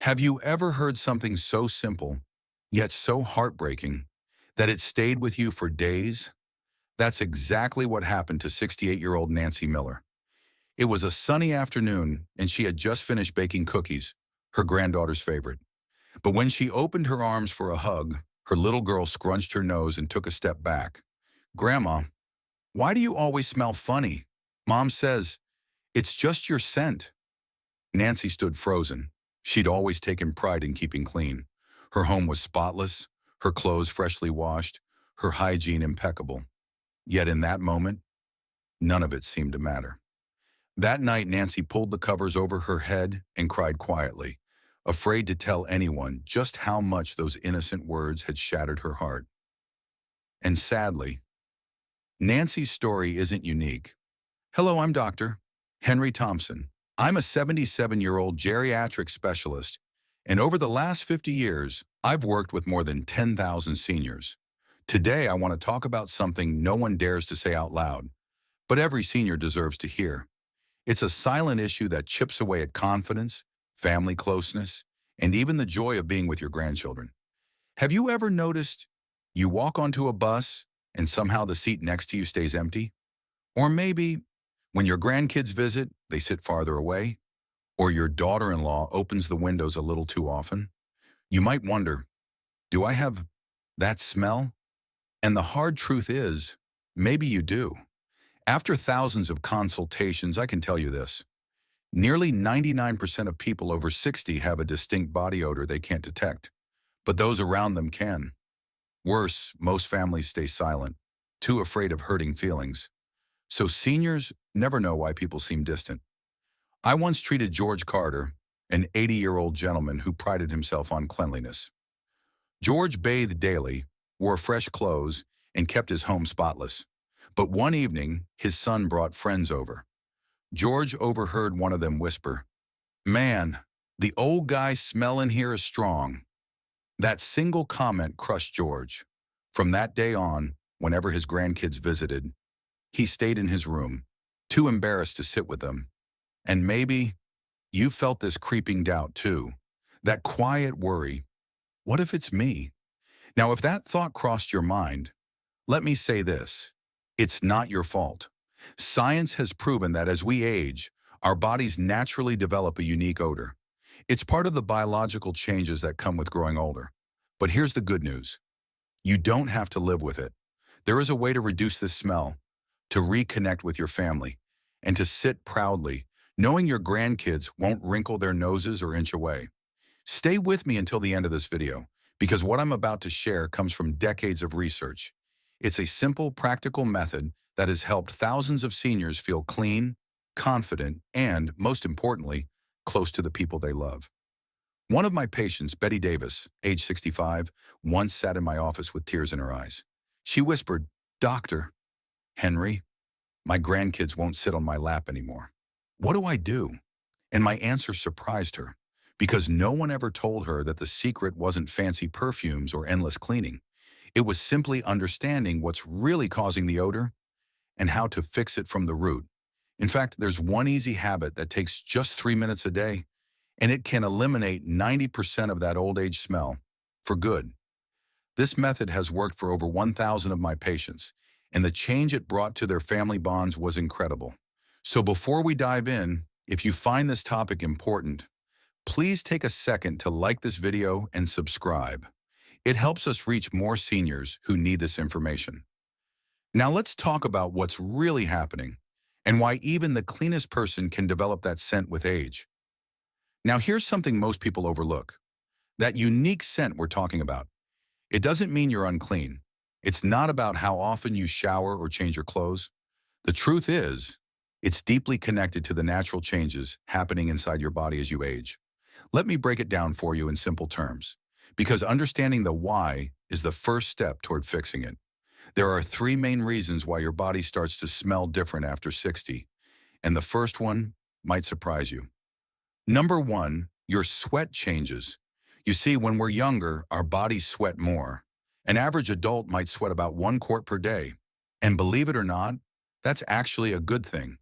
Have you ever heard something so simple, yet so heartbreaking, that it stayed with you for days? That's exactly what happened to 68-year-old Nancy Miller. It was a sunny afternoon, and she had just finished baking cookies, her granddaughter's favorite. But when she opened her arms for a hug, her little girl scrunched her nose and took a step back. "Grandma, why do you always smell funny?" Mom says, "It's just your scent." Nancy stood frozen. She'd always taken pride in keeping clean. Her home was spotless, her clothes freshly washed, her hygiene impeccable. Yet in that moment, none of it seemed to matter. That night, Nancy pulled the covers over her head and cried quietly, afraid to tell anyone just how much those innocent words had shattered her heart. And sadly, Nancy's story isn't unique. "Hello, I'm Dr. Henry Thompson. I'm a 77-year-old geriatric specialist, and over the last 50 years, I've worked with more than 10,000 seniors. Today, I want to talk about something no one dares to say out loud, but every senior deserves to hear. It's a silent issue that chips away at confidence, family closeness, and even the joy of being with your grandchildren. Have you ever noticed you walk onto a bus and somehow the seat next to you stays empty? Or maybe when your grandkids visit, they sit farther away? Or your daughter-in-law opens the windows a little too often? You might wonder, do I have that smell? And the hard truth is, maybe you do. After thousands of consultations, I can tell you this. Nearly 99% of people over 60 have a distinct body odor they can't detect, but those around them can. Worse, most families stay silent, too afraid of hurting feelings. So seniors never know why people seem distant. I once treated George Carter, an 80-year-old gentleman who prided himself on cleanliness. George bathed daily, wore fresh clothes, and kept his home spotless. But one evening, his son brought friends over. George overheard one of them whisper, "Man, the old guy's smell in here is strong." That single comment crushed George. From that day on, whenever his grandkids visited, he stayed in his room, too embarrassed to sit with them. And maybe you felt this creeping doubt too. That quiet worry, what if it's me? Now, if that thought crossed your mind, let me say this. It's not your fault. Science has proven that as we age, our bodies naturally develop a unique odor. It's part of the biological changes that come with growing older. But here's the good news. You don't have to live with it. There is a way to reduce this smell, to reconnect with your family, and to sit proudly, knowing your grandkids won't wrinkle their noses or inch away. Stay with me until the end of this video, because what I'm about to share comes from decades of research. It's a simple, practical method that has helped thousands of seniors feel clean, confident, and, most importantly, close to the people they love. One of my patients, Betty Davis, age 65, once sat in my office with tears in her eyes. She whispered, "Doctor Henry, my grandkids won't sit on my lap anymore. What do I do?" And my answer surprised her, because no one ever told her that the secret wasn't fancy perfumes or endless cleaning. It was simply understanding what's really causing the odor and how to fix it from the root. In fact, there's one easy habit that takes just 3 minutes a day, and it can eliminate 90% of that old age smell for good. This method has worked for over 1,000 of my patients, and the change it brought to their family bonds was incredible. So before we dive in, if you find this topic important, please take a second to like this video and subscribe. It helps us reach more seniors who need this information. Now let's talk about what's really happening and why even the cleanest person can develop that scent with age. Now here's something most people overlook. That unique scent we're talking about. It doesn't mean you're unclean. It's not about how often you shower or change your clothes. The truth is, it's deeply connected to the natural changes happening inside your body as you age. Let me break it down for you in simple terms, because understanding the why is the first step toward fixing it. There are three main reasons why your body starts to smell different after 60, and the first one might surprise you. Number one, your sweat changes. You see, when we're younger, our bodies sweat more. An average adult might sweat about 1 quart per day. And believe it or not, that's actually a good thing.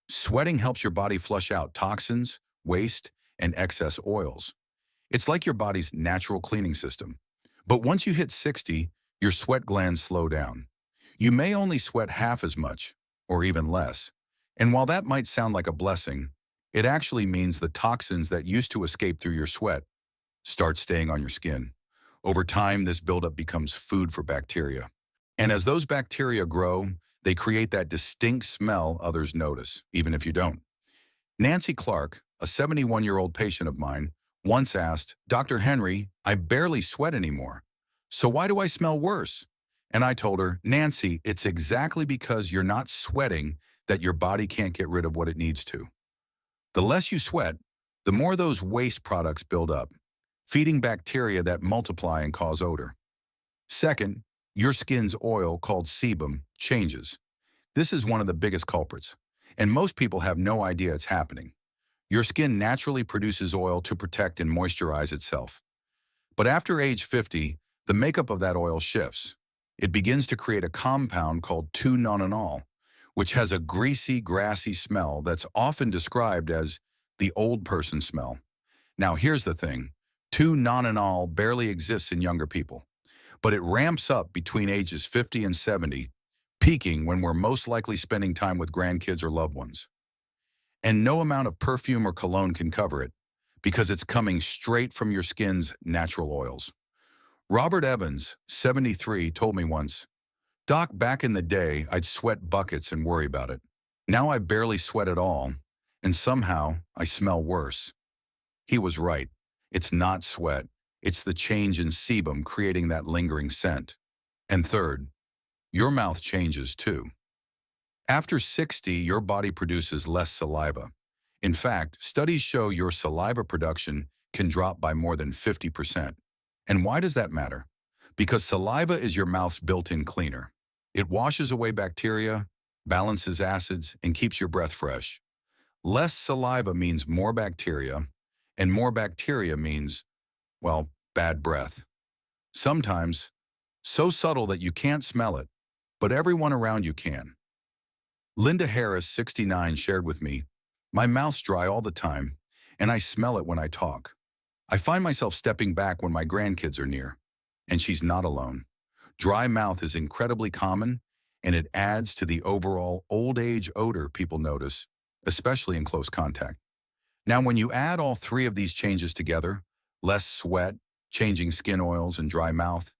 Sweating helps your body flush out toxins, waste, and excess oils. It's like your body's natural cleaning system. But once you hit 60, your sweat glands slow down. You may only sweat half as much, or even less. And while that might sound like a blessing, it actually means the toxins that used to escape through your sweat start staying on your skin. Over time, this buildup becomes food for bacteria. And as those bacteria grow, they create that distinct smell others notice, even if you don't. Nancy Clark, a 71-year-old patient of mine, once asked, "Dr. Henry, I barely sweat anymore. So why do I smell worse?" And I told her, "Nancy, it's exactly because you're not sweating that your body can't get rid of what it needs to. The less you sweat, the more those waste products build up, feeding bacteria that multiply and cause odor. Second, your skin's oil, called sebum, changes. This is one of the biggest culprits, and most people have no idea it's happening. Your skin naturally produces oil to protect and moisturize itself. But after age 50, the makeup of that oil shifts. It begins to create a compound called 2-nonenal, which has a greasy, grassy smell that's often described as the old person smell. Now here's the thing, 2-nonenal barely exists in younger people, but it ramps up between ages 50 and 70, peaking when we're most likely spending time with grandkids or loved ones. And no amount of perfume or cologne can cover it, because it's coming straight from your skin's natural oils. Robert Evans, 73, told me once, "Doc, back in the day, I'd sweat buckets and worry about it. Now I barely sweat at all, and somehow I smell worse." He was right. It's not sweat. It's the change in sebum creating that lingering scent. And third, your mouth changes too. After 60, your body produces less saliva. In fact, studies show your saliva production can drop by more than 50%. And why does that matter? Because saliva is your mouth's built-in cleaner. It washes away bacteria, balances acids, and keeps your breath fresh. Less saliva means more bacteria, and more bacteria means, well, bad breath. Sometimes, so subtle that you can't smell it, but everyone around you can. Linda Harris, 69, shared with me, "My mouth's dry all the time, and I smell it when I talk. I find myself stepping back when my grandkids are near." And she's not alone. Dry mouth is incredibly common, and it adds to the overall old age odor people notice, especially in close contact. Now, when you add all three of these changes together, less sweat, changing skin oils, and dry mouth,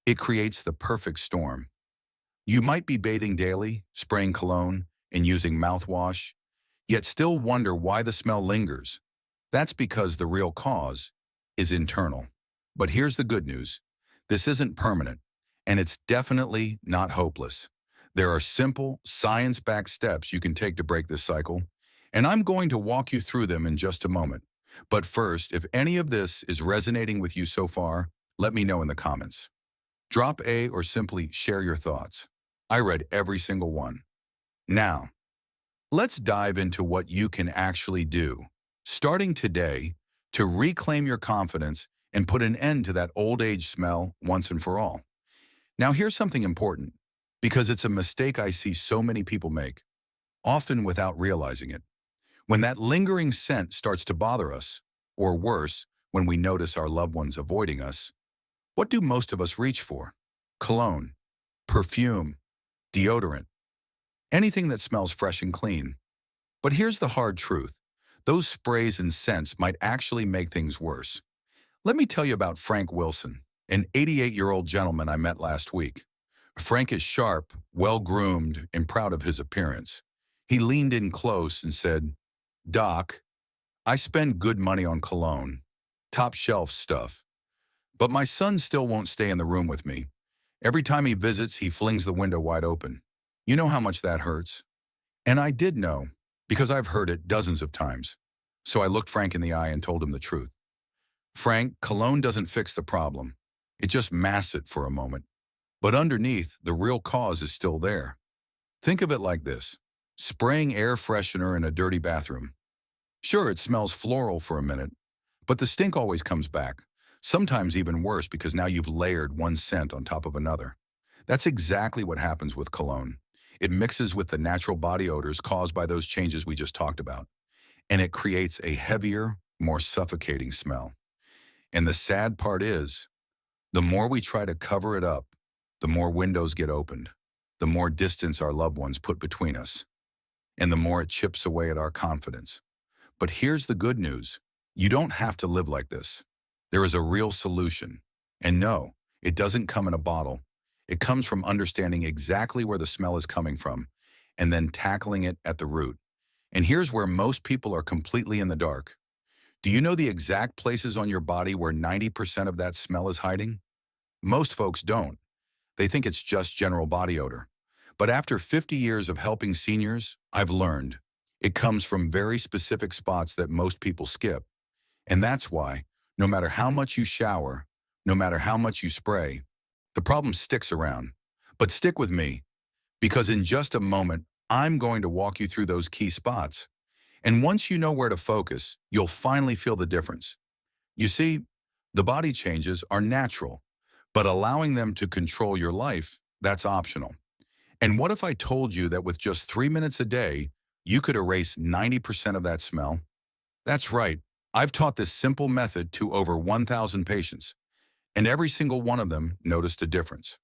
it creates the perfect storm. You might be bathing daily, spraying cologne, and using mouthwash, yet still wonder why the smell lingers. That's because the real cause is internal. But here's the good news. This isn't permanent, and it's definitely not hopeless. There are simple, science-backed steps you can take to break this cycle, and I'm going to walk you through them in just a moment. But first, if any of this is resonating with you so far, let me know in the comments. Drop A or simply share your thoughts. I read every single one. Now, let's dive into what you can actually do, starting today, to reclaim your confidence and put an end to that old age smell once and for all. Now, here's something important, because it's a mistake I see so many people make, often without realizing it. When that lingering scent starts to bother us, or worse, when we notice our loved ones avoiding us, what do most of us reach for? Cologne, perfume, deodorant, anything that smells fresh and clean. But here's the hard truth. Those sprays and scents might actually make things worse. Let me tell you about Frank Wilson, an 88-year-old gentleman I met last week. Frank is sharp, well-groomed, and proud of his appearance. He leaned in close and said, "Doc, I spend good money on cologne, top-shelf stuff, but my son still won't stay in the room with me. Every time he visits, he flings the window wide open. You know how much that hurts?" And I did know, because I've heard it dozens of times. So I looked Frank in the eye and told him the truth. "Frank, cologne doesn't fix the problem. It just masks it for a moment. But underneath, the real cause is still there. Think of it like this. Spraying air freshener in a dirty bathroom. Sure, it smells floral for a minute, but the stink always comes back. Sometimes even worse, because now you've layered one scent on top of another. That's exactly what happens with cologne. It mixes with the natural body odors caused by those changes we just talked about, and it creates a heavier, more suffocating smell. And the sad part is, the more we try to cover it up, the more windows get opened, the more distance our loved ones put between us, and the more it chips away at our confidence. But here's the good news. You don't have to live like this. There is a real solution. And no, it doesn't come in a bottle. It comes from understanding exactly where the smell is coming from and then tackling it at the root. And here's where most people are completely in the dark. Do you know the exact places on your body where 90% of that smell is hiding? Most folks don't. They think it's just general body odor. But after 50 years of helping seniors, I've learned it comes from very specific spots that most people skip. And that's why, no matter how much you shower, no matter how much you spray, the problem sticks around. But stick with me, because in just a moment, I'm going to walk you through those key spots. And once you know where to focus, you'll finally feel the difference. You see, the body changes are natural, but allowing them to control your life, that's optional. And what if I told you that with just 3 minutes a day, you could erase 90% of that smell? That's right. I've taught this simple method to over 1,000 patients, and every single one of them noticed a difference.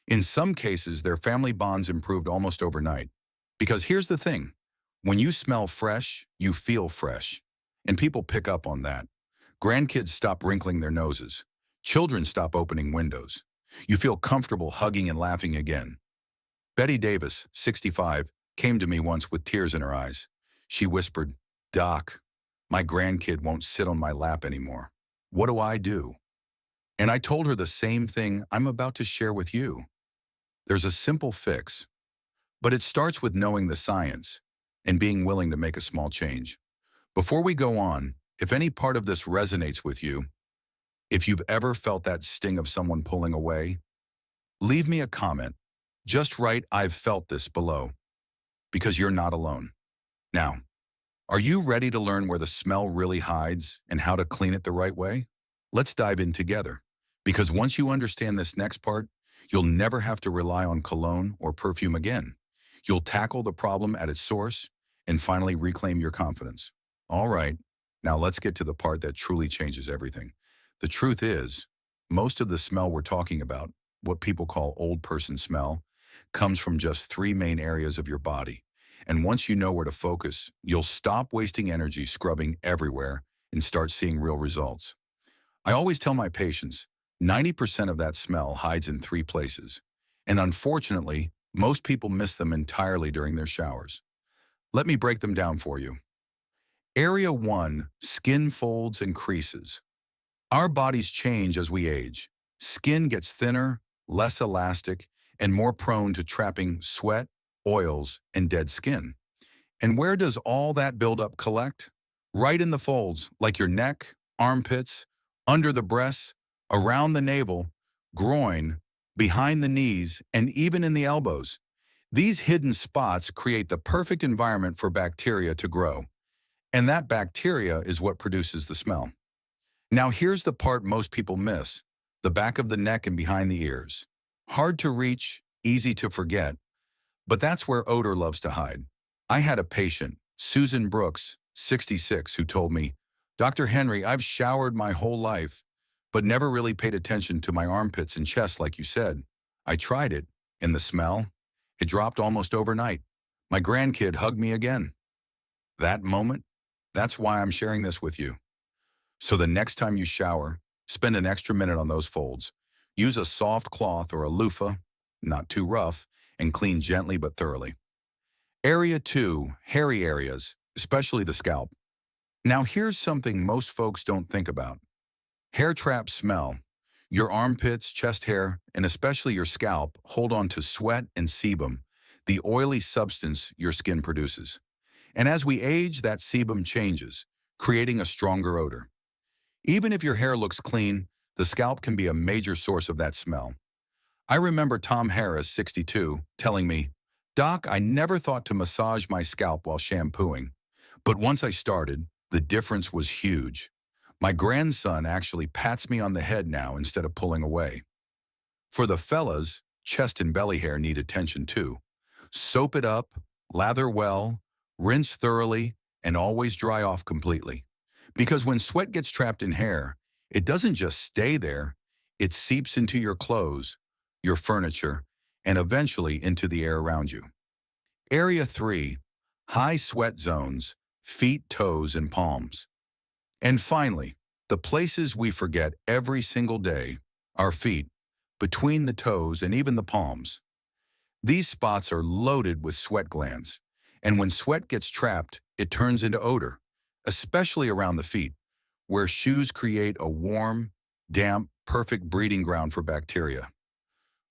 In some cases, their family bonds improved almost overnight. Because here's the thing, when you smell fresh, you feel fresh. And people pick up on that. Grandkids stop wrinkling their noses. Children stop opening windows. You feel comfortable hugging and laughing again. Betty Davis, 65, came to me once with tears in her eyes. She whispered, "Doc, my grandkid won't sit on my lap anymore. What do I do?" And I told her the same thing I'm about to share with you. There's a simple fix, but it starts with knowing the science and being willing to make a small change. Before we go on, if any part of this resonates with you, if you've ever felt that sting of someone pulling away, leave me a comment. Just write "I've felt this" below, because you're not alone. Now, are you ready to learn where the smell really hides and how to clean it the right way? Let's dive in together, because once you understand this next part, you'll never have to rely on cologne or perfume again. You'll tackle the problem at its source and finally reclaim your confidence. All right, now let's get to the part that truly changes everything. The truth is, most of the smell we're talking about, what people call old person smell, comes from just three main areas of your body. And once you know where to focus, you'll stop wasting energy scrubbing everywhere and start seeing real results. I always tell my patients, 90% of that smell hides in three places. And unfortunately, most people miss them entirely during their showers. Let me break them down for you. Area 1, skin folds and creases. Our bodies change as we age. Skin gets thinner, less elastic, and more prone to trapping sweat, oils, and dead skin. And where does all that buildup collect? Right in the folds, like your neck, armpits, under the breasts, around the navel, groin, behind the knees, and even in the elbows. These hidden spots create the perfect environment for bacteria to grow. And that bacteria is what produces the smell. Now here's the part most people miss, the back of the neck and behind the ears. Hard to reach, easy to forget, but that's where odor loves to hide. I had a patient, Susan Brooks, 66, who told me, "Dr. Henry, I've showered my whole life, but never really paid attention to my armpits and chest like you said. I tried it, and the smell, it dropped almost overnight. My grandkid hugged me again." That moment, that's why I'm sharing this with you. So the next time you shower, spend an extra minute on those folds. Use a soft cloth or a loofah, not too rough, and clean gently but thoroughly. Area 2, hairy areas, especially the scalp. Now here's something most folks don't think about. Hair traps smell. Your armpits, chest hair, and especially your scalp hold on to sweat and sebum, the oily substance your skin produces. And as we age, that sebum changes, creating a stronger odor. Even if your hair looks clean, the scalp can be a major source of that smell. I remember Tom Harris, 62, telling me, "Doc, I never thought to massage my scalp while shampooing. But once I started, the difference was huge. My grandson actually pats me on the head now instead of pulling away." For the fellas, chest and belly hair need attention too. Soap it up, lather well, rinse thoroughly, and always dry off completely. Because when sweat gets trapped in hair, It doesn't just stay there, it seeps into your clothes, your furniture, and eventually into the air around you. Area 3, high sweat zones, feet, toes, and palms. And finally, the places we forget every single day, our feet, between the toes and even the palms. These spots are loaded with sweat glands, and when sweat gets trapped, it turns into odor, especially around the feet, where shoes create a warm, damp, perfect breeding ground for bacteria.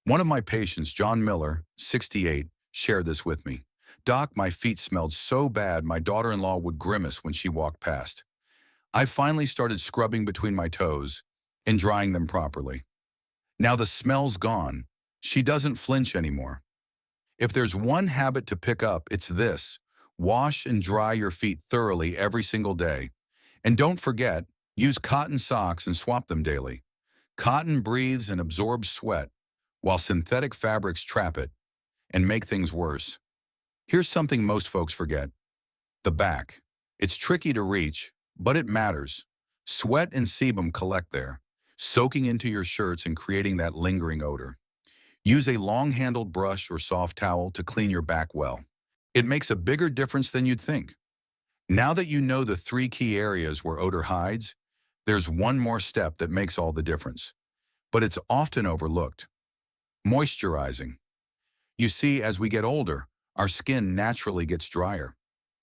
One of my patients, John Miller, 68, shared this with me. "Doc, my feet smelled so bad my daughter-in-law would grimace when she walked past. I finally started scrubbing between my toes and drying them properly. Now the smell's gone. She doesn't flinch anymore." If there's one habit to pick up, it's this. Wash and dry your feet thoroughly every single day. And don't forget, use cotton socks and swap them daily. Cotton breathes and absorbs sweat, while synthetic fabrics trap it and make things worse. Here's something most folks forget: the back. It's tricky to reach, but it matters. Sweat and sebum collect there, soaking into your shirts and creating that lingering odor. Use a long-handled brush or soft towel to clean your back well. It makes a bigger difference than you'd think. Now that you know the 3 key areas where odor hides, there's one more step that makes all the difference. But it's often overlooked: moisturizing. You see, as we get older, our skin naturally gets drier.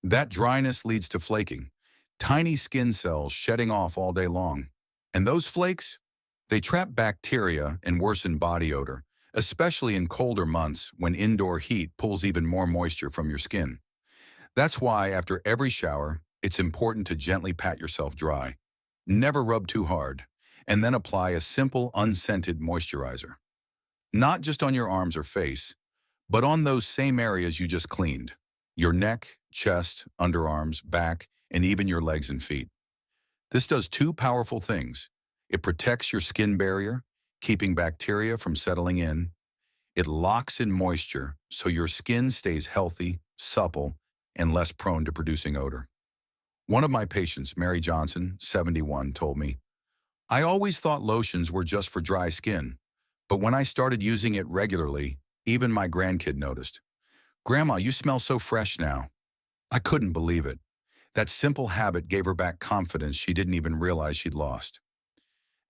That dryness leads to flaking, tiny skin cells shedding off all day long. And those flakes, they trap bacteria and worsen body odor, especially in colder months when indoor heat pulls even more moisture from your skin. That's why after every shower, it's important to gently pat yourself dry. Never rub too hard, and then apply a simple unscented moisturizer. Not just on your arms or face, but on those same areas you just cleaned: your neck, chest, underarms, back, and even your legs and feet. This does 2 powerful things. It protects your skin barrier, keeping bacteria from settling in. It locks in moisture so your skin stays healthy, supple, and less prone to producing odor. One of my patients, Mary Johnson, 71, told me, "I always thought lotions were just for dry skin, but when I started using it regularly, even my grandkid noticed. 'Grandma, you smell so fresh now.' I couldn't believe it. That simple habit gave her back confidence she didn't even realize she'd lost."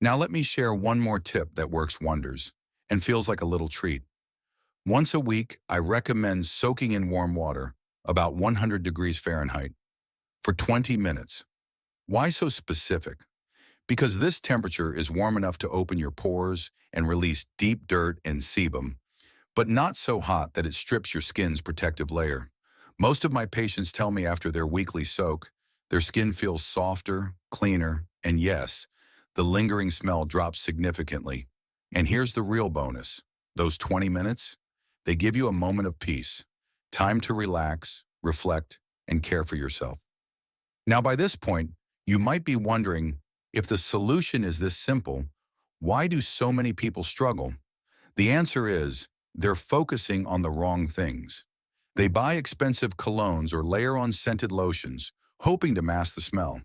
Now let me share one more tip that works wonders and feels like a little treat. Once a week, I recommend soaking in warm water, about 100 degrees Fahrenheit, for 20 minutes. Why so specific? Because this temperature is warm enough to open your pores and release deep dirt and sebum, but not so hot that it strips your skin's protective layer. Most of my patients tell me after their weekly soak, their skin feels softer, cleaner, and yes, the lingering smell drops significantly. And here's the real bonus: those 20 minutes, they give you a moment of peace, time to relax, reflect, and care for yourself. Now, by this point, you might be wondering, if the solution is this simple, why do so many people struggle? The answer is, they're focusing on the wrong things. They buy expensive colognes or layer on scented lotions, hoping to mask the smell.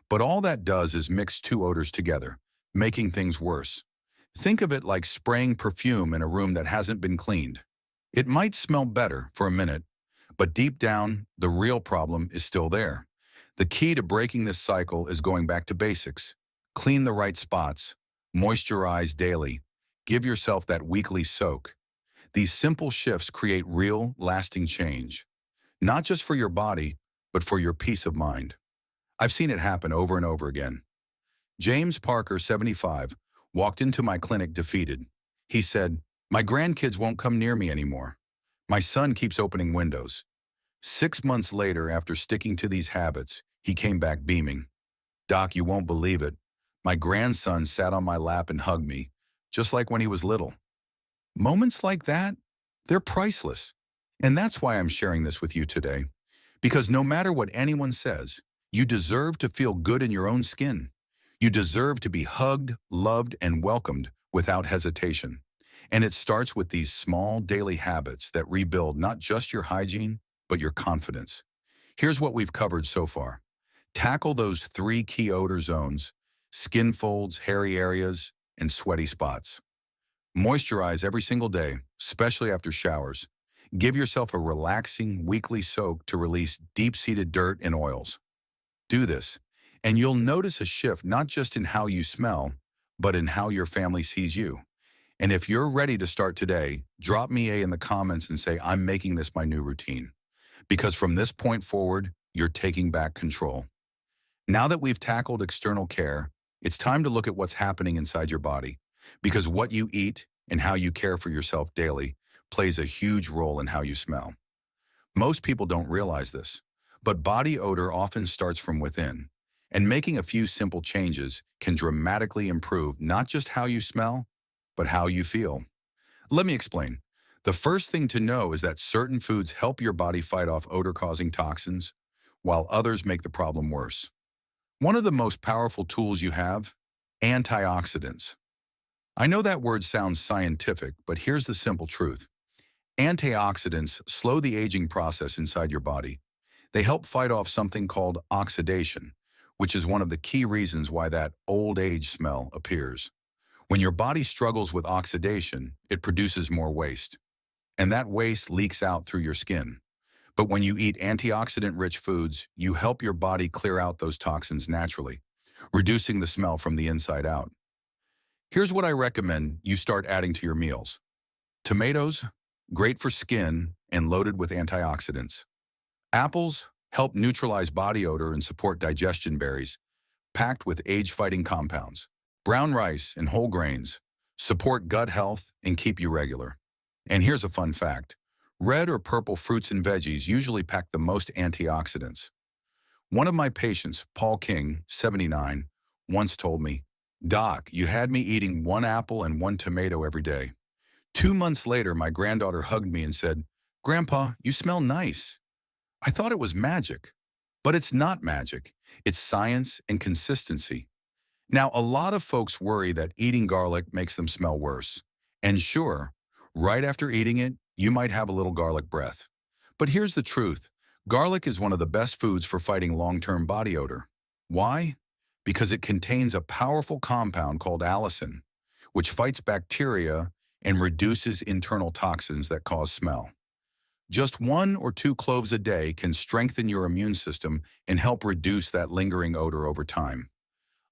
But all that does is mix 2 odors together, making things worse. Think of it like spraying perfume in a room that hasn't been cleaned. It might smell better for a minute, but deep down, the real problem is still there. The key to breaking this cycle is going back to basics. Clean the right spots, moisturize daily, give yourself that weekly soak. These simple shifts create real, lasting change, not just for your body, but for your peace of mind. I've seen it happen over and over again. James Parker, 75, walked into my clinic defeated. He said, "My grandkids won't come near me anymore. My son keeps opening windows." 6 months later, after sticking to these habits, he came back beaming. "Doc, you won't believe it. My grandson sat on my lap and hugged me, just like when he was little." Moments like that, they're priceless. And that's why I'm sharing this with you today. Because no matter what anyone says, you deserve to feel good in your own skin. You deserve to be hugged, loved, and welcomed without hesitation. And it starts with these small daily habits that rebuild not just your hygiene, but your confidence. Here's what we've covered so far. Tackle those 3 key odor zones. skin folds, hairy areas, and sweaty spots. Moisturize every single day, especially after showers. Give yourself a relaxing weekly soak to release deep-seated dirt and oils. Do this, and you'll notice a shift not just in how you smell, but in how your family sees you. And if you're ready to start today, drop me a in the comments and say, I'm making this my new routine. Because from this point forward, you're taking back control. Now that we've tackled external care, it's time to look at what's happening inside your body. Because what you eat and how you care for yourself daily plays a huge role in how you smell. Most people don't realize this, but body odor often starts from within. And making a few simple changes can dramatically improve not just how you smell, but how you feel. Let me explain. The first thing to know is that certain foods help your body fight off odor-causing toxins, while others make the problem worse. One of the most powerful tools you have, antioxidants. I know that word sounds scientific, but here's the simple truth. Antioxidants slow the aging process inside your body. They help fight off something called oxidation, which is one of the key reasons why that old age smell appears. When your body struggles with oxidation, it produces more waste. And that waste leaks out through your skin. But when you eat antioxidant-rich foods, you help your body clear out those toxins naturally, reducing the smell from the inside out. Here's what I recommend you start adding to your meals. Tomatoes, great for skin and loaded with antioxidants. Apples help neutralize body odor and support digestion berries, packed with age-fighting compounds. Brown rice and whole grains support gut health and keep you regular. And here's a fun fact. Red or purple fruits and veggies usually pack the most antioxidants. One of my patients, Paul King, 79, once told me, "Doc, you had me eating one apple and one tomato every day." 2 months later, my granddaughter hugged me and said, "Grandpa, you smell nice." I thought it was magic. But it's not magic. It's science and consistency. Now, a lot of folks worry that eating garlic makes them smell worse. And sure, right after eating it, you might have a little garlic breath. But here's the truth. Garlic is one of the best foods for fighting long-term body odor. Why? Because it contains a powerful compound called allicin, which fights bacteria and reduces internal toxins that cause smell. Just 1 or 2 cloves a day can strengthen your immune system and help reduce that lingering odor over time.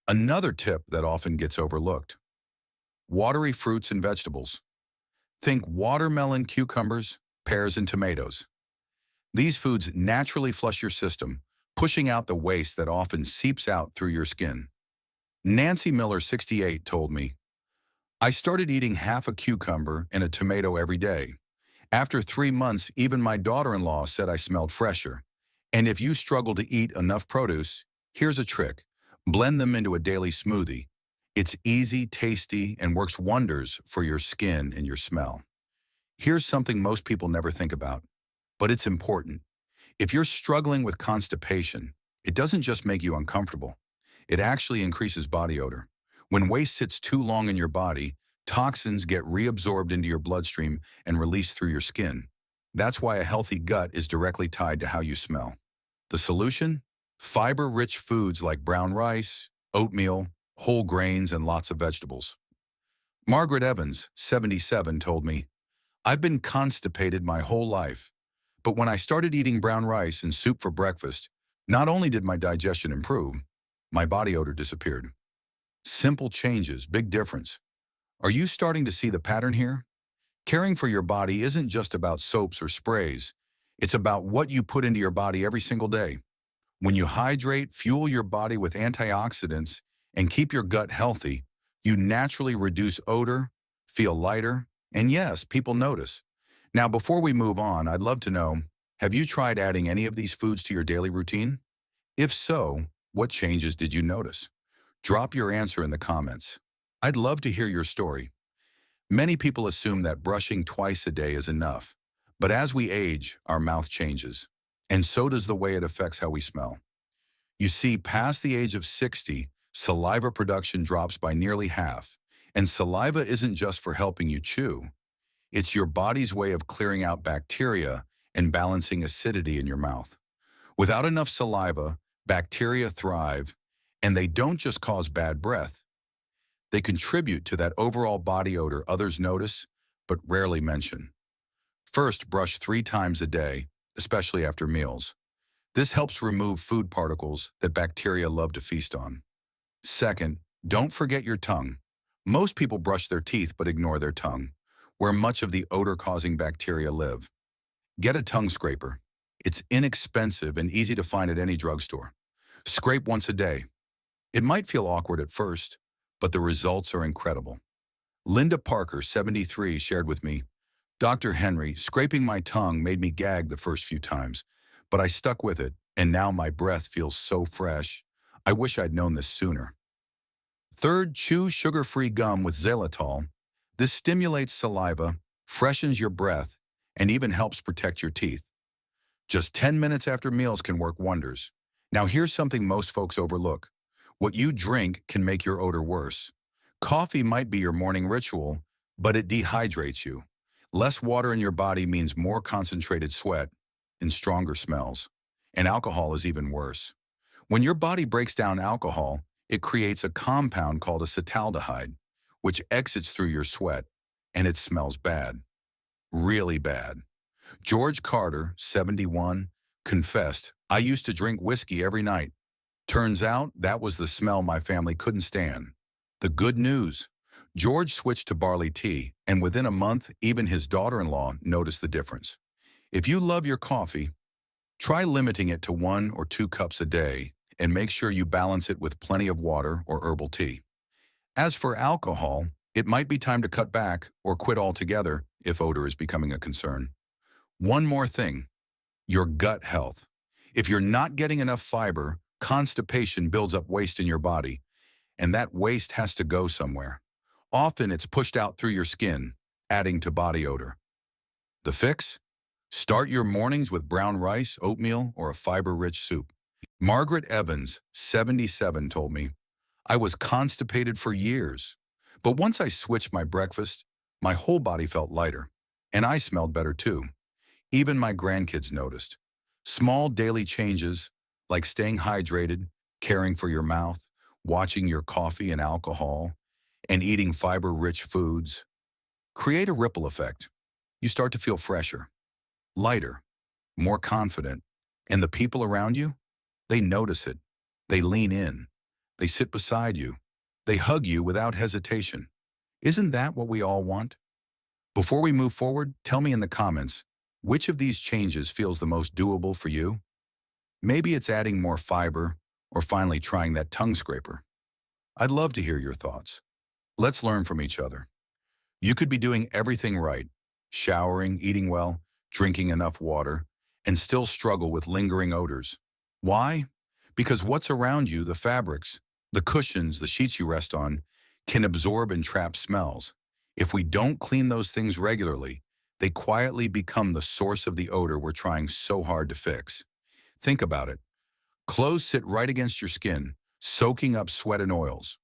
Another tip that often gets overlooked. Watery fruits and vegetables. Think watermelon, cucumbers, pears, and tomatoes. These foods naturally flush your system, pushing out the waste that often seeps out through your skin. Nancy Miller, 68, told me, "I started eating half a cucumber and a tomato every day. After 3 months, even my daughter-in-law said I smelled fresher." And if you struggle to eat enough produce, here's a trick. Blend them into a daily smoothie. It's easy, tasty, and works wonders for your skin and your smell. Here's something most people never think about, but it's important. If you're struggling with constipation, it doesn't just make you uncomfortable. It actually increases body odor. When waste sits too long in your body, toxins get reabsorbed into your bloodstream and released through your skin. That's why a healthy gut is directly tied to how you smell. The solution? Fiber-rich foods like brown rice, oatmeal, whole grains, and lots of vegetables. Margaret Evans, 77, told me, "I've been constipated my whole life, but when I started eating brown rice and soup for breakfast, not only did my digestion improve, my body odor disappeared." Simple changes, big difference. Are you starting to see the pattern here? Caring for your body isn't just about soaps or sprays. It's about what you put into your body every single day. When you hydrate, fuel your body with antioxidants, and keep your gut healthy, you naturally reduce odor, feel lighter, and yes, people notice. Now, before we move on, I'd love to know, have you tried adding any of these foods to your daily routine? If so, what changes did you notice? Drop your answer in the comments. I'd love to hear your story. Many people assume that brushing twice a day is enough, but as we age, our mouth changes, and so does the way it affects how we smell. You see, past the age of 60, saliva production drops by nearly half, and saliva isn't just for helping you chew. It's your body's way of clearing out bacteria and balancing acidity in your mouth. Without enough saliva, bacteria thrive, And they don't just cause bad breath. They contribute to that overall body odor others notice but rarely mention. First, brush 3 times a day, especially after meals. This helps remove food particles that bacteria love to feast on. Second, don't forget your tongue. Most people brush their teeth but ignore their tongue, where much of the odor-causing bacteria live. Get a tongue scraper. It's inexpensive and easy to find at any drugstore. Scrape once a day. It might feel awkward at first, but the results are incredible. Linda Parker, 73, shared with me, "Dr. Henry, scraping my tongue made me gag the first few times, but I stuck with it, and now my breath feels so fresh. I wish I'd known this sooner." Third, chew sugar-free gum with xylitol. This stimulates saliva, freshens your breath, and even helps protect your teeth. Just 10 minutes after meals can work wonders. Now here's something most folks overlook. What you drink can make your odor worse. Coffee might be your morning ritual, but it dehydrates you. Less water in your body means more concentrated sweat and stronger smells. And alcohol is even worse. When your body breaks down alcohol, it creates a compound called acetaldehyde, which exits through your sweat, and it smells bad. Really bad. George Carter, 71, confessed, "I used to drink whiskey every night. Turns out that was the smell my family couldn't stand." The good news: George switched to barley tea, and within a month, even his daughter-in-law noticed the difference. If you love your coffee, try limiting it to 1 or 2 cups a day, and make sure you balance it with plenty of water or herbal tea. As for alcohol, it might be time to cut back or quit altogether if odor is becoming a concern. One more thing: your gut health. If you're not getting enough fiber, constipation builds up waste in your body, and that waste has to go somewhere. Often it's pushed out through your skin, adding to body odor. The fix? Start your mornings with brown rice, oatmeal, or a fiber-rich soup. Margaret Evans, 77, told me, "I was constipated for years, but once I switched my breakfast, my whole body felt lighter, and I smelled better too." Even my grandkids noticed. Small daily changes, like staying hydrated, caring for your mouth, watching your coffee and alcohol, and eating fiber-rich foods, create a ripple effect. You start to feel fresher, lighter, more confident, and the people around you, they notice it. They lean in. They sit beside you. They hug you without hesitation. Isn't that what we all want? Before we move forward, tell me in the comments, which of these changes feels the most doable for you? Maybe it's adding more fiber or finally trying that tongue scraper. I'd love to hear your thoughts. Let's learn from each other. You could be doing everything right, showering, eating well, drinking enough water, and still struggle with lingering odors. Why? Because what's around you, the fabrics, the cushions, the sheets you rest on, can absorb and trap smells. If we don't clean those things regularly, they quietly become the source of the odor we're trying so hard to fix. Think about it. Clothes sit right against your skin, soaking up sweat and oils.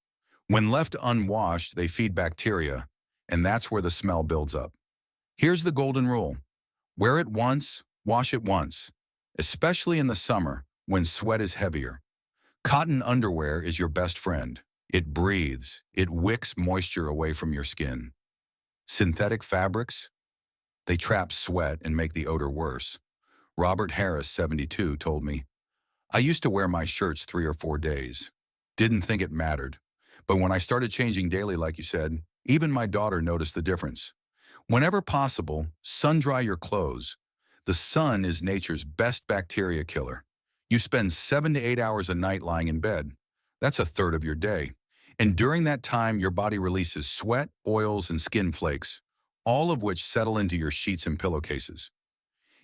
When left unwashed, they feed bacteria, and that's where the smell builds up. Here's the golden rule: wear it once, wash it once, especially in the summer when sweat is heavier. Cotton underwear is your best friend. It breathes, it wicks moisture away from your skin. Synthetic fabrics? They trap sweat and make the odor worse. Robert Harris, 72, told me, "I used to wear my shirts 3 or 4 days. Didn't think it mattered. But when I started changing daily, like you said, even my daughter noticed the difference." Whenever possible, sun-dry your clothes. The sun is nature's best bacteria killer. You spend 7 to 8 hours a night lying in bed. That's a third of your day. And during that time, your body releases sweat, oils, and skin flakes, all of which settle into your sheets and pillowcases.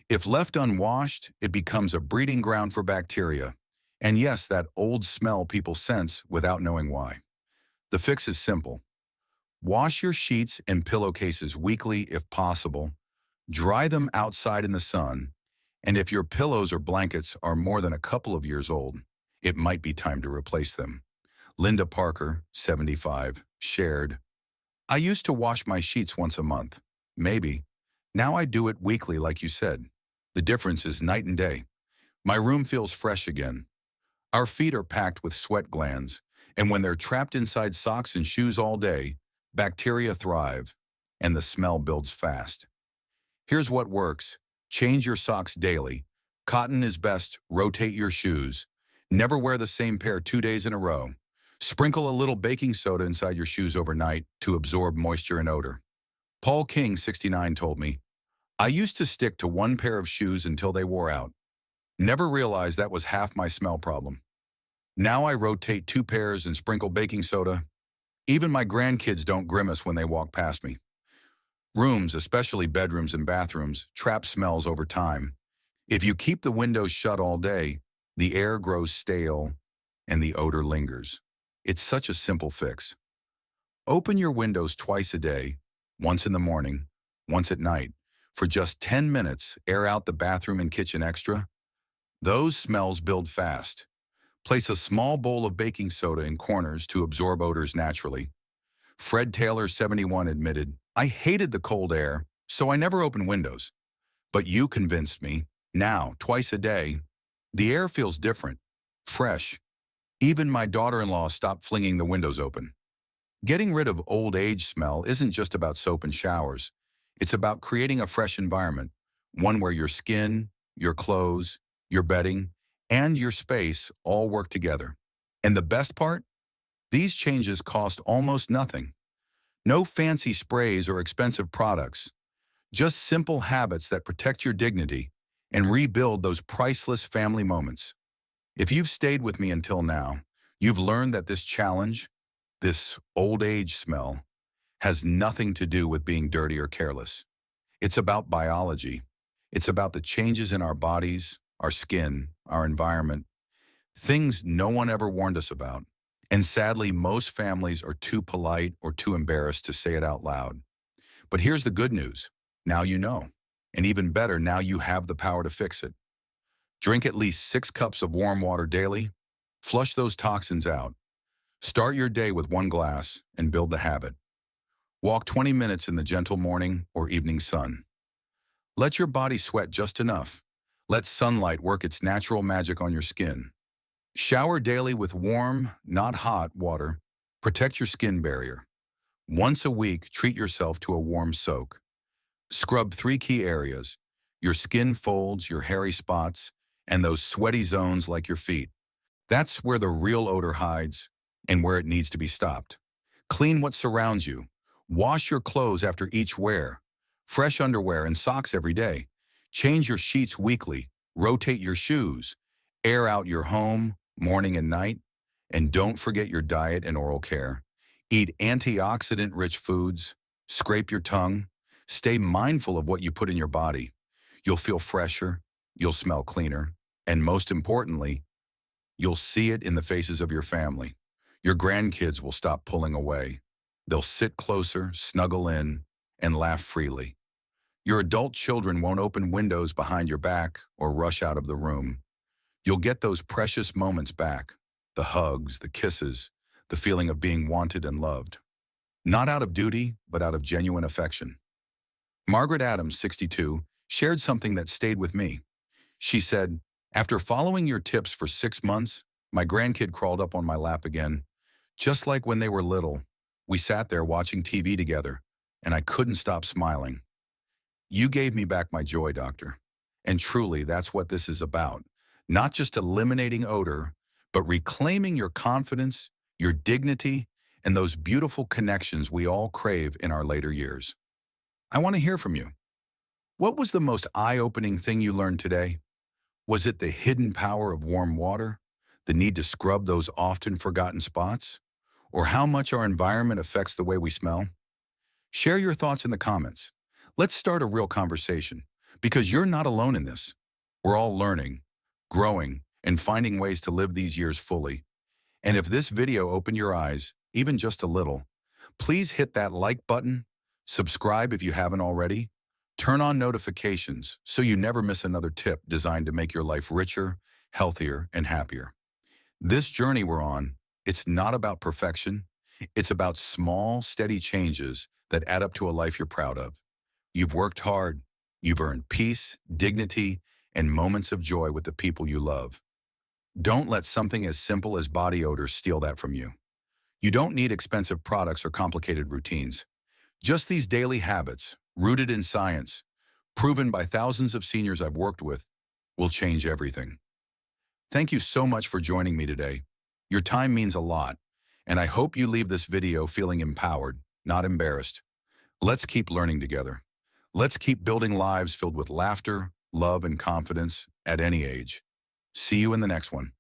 If left unwashed, it becomes a breeding ground for bacteria. And yes, that old smell people sense without knowing why. The fix is simple. Wash your sheets and pillowcases weekly if possible. Dry them outside in the sun. And if your pillows or blankets are more than a couple of years old, it might be time to replace them. Linda Parker, 75, shared, "I used to wash my sheets once a month. Maybe. Now I do it weekly like you said. The difference is night and day. My room feels fresh again. Our feet are packed with sweat glands, and when they're trapped inside socks and shoes all day, bacteria thrive, and the smell builds fast. Here's what works. Change your socks daily. Cotton is best. Rotate your shoes. Never wear the same pair 2 days in a row. Sprinkle a little baking soda inside your shoes overnight to absorb moisture and odor. Paul King, 69, told me, I used to stick to one pair of shoes until they wore out. Never realized that was half my smell problem. Now I rotate 2 pairs and sprinkle baking soda. Even my grandkids don't grimace when they walk past me. Rooms, especially bedrooms and bathrooms, trap smells over time. If you keep the windows shut all day, the air grows stale and the odor lingers. It's such a simple fix. Open your windows twice a day, once in the morning, once at night. For just 10 minutes, air out the bathroom and kitchen extra. Those smells build fast. Place a small bowl of baking soda in corners to absorb odors naturally. Fred Taylor, 71, admitted, I hated the cold air, so I never opened windows. But you convinced me. Now, twice a day, the air feels different, fresh. Even my daughter-in-law stopped flinging the windows open. Getting rid of old age smell isn't just about soap and showers. It's about creating a fresh environment, one where your skin, your clothes, your bedding, and your space all work together. And the best part? These changes cost almost nothing. No fancy sprays or expensive products, just simple habits that protect your dignity and rebuild those priceless family moments. If you've stayed with me until now, you've learned that this challenge, this old age smell, has nothing to do with being dirty or careless. It's about biology. It's about the changes in our bodies, our skin, our environment, things no one ever warned us about. And sadly, most families are too polite or too embarrassed to say it out loud. But here's the good news. Now you know. And even better, now you have the power to fix it. Drink at least 6 cups of warm water daily. Flush those toxins out. Start your day with 1 glass and build the habit. Walk 20 minutes in the gentle morning or evening sun. Let your body sweat just enough. Let sunlight work its natural magic on your skin. Shower daily with warm, not hot, water. Protect your skin barrier. Once a week, treat yourself to a warm soak. Scrub 3 key areas: your skin folds, your hairy spots, and those sweaty zones like your feet. That's where the real odor hides and where it needs to be stopped. Clean what surrounds you. Wash your clothes after each wear. Fresh underwear and socks every day. Change your sheets weekly. Rotate your shoes. Air out your home morning and night. And don't forget your diet and oral care. Eat antioxidant-rich foods. Scrape your tongue. Stay mindful of what you put in your body. You'll feel fresher. You'll smell cleaner. And most importantly, you'll see it in the faces of your family. Your grandkids will stop pulling away. They'll sit closer, snuggle in, and laugh freely. Your adult children won't open windows behind your back or rush out of the room. You'll get those precious moments back, the hugs, the kisses, the feeling of being wanted and loved. Not out of duty, but out of genuine affection. Margaret Adams, 62, shared something that stayed with me. She said, after following your tips for 6 months, my grandkid crawled up on my lap again. Just like when they were little, we sat there watching TV together, and I couldn't stop smiling. You gave me back my joy, doctor. And truly, that's what this is about. Not just eliminating odor, but reclaiming your confidence, your dignity, and those beautiful connections we all crave in our later years. I want to hear from you. What was the most eye-opening thing you learned today? Was it the hidden power of warm water, the need to scrub those often forgotten spots, or how much our environment affects the way we smell? Share your thoughts in the comments. Let's start a real conversation, because you're not alone in this. We're all learning, growing, and finding ways to live these years fully. And if this video opened your eyes, even just a little, please hit that like button, subscribe if you haven't already, turn on notifications so you never miss another tip designed to make your life richer, healthier, and happier. This journey we're on, it's not about perfection. It's about small, steady changes that add up to a life you're proud of. You've worked hard. You've earned peace, dignity, and moments of joy with the people you love. Don't let something as simple as body odor steal that from you. You don't need expensive products or complicated routines. Just these daily habits, rooted in science, proven by thousands of seniors I've worked with, will change everything. Thank you so much for joining me today. Your time means a lot, and I hope you leave this video feeling empowered, not embarrassed. Let's keep learning together. Let's keep building lives filled with laughter, love, and confidence at any age. See you in the next one.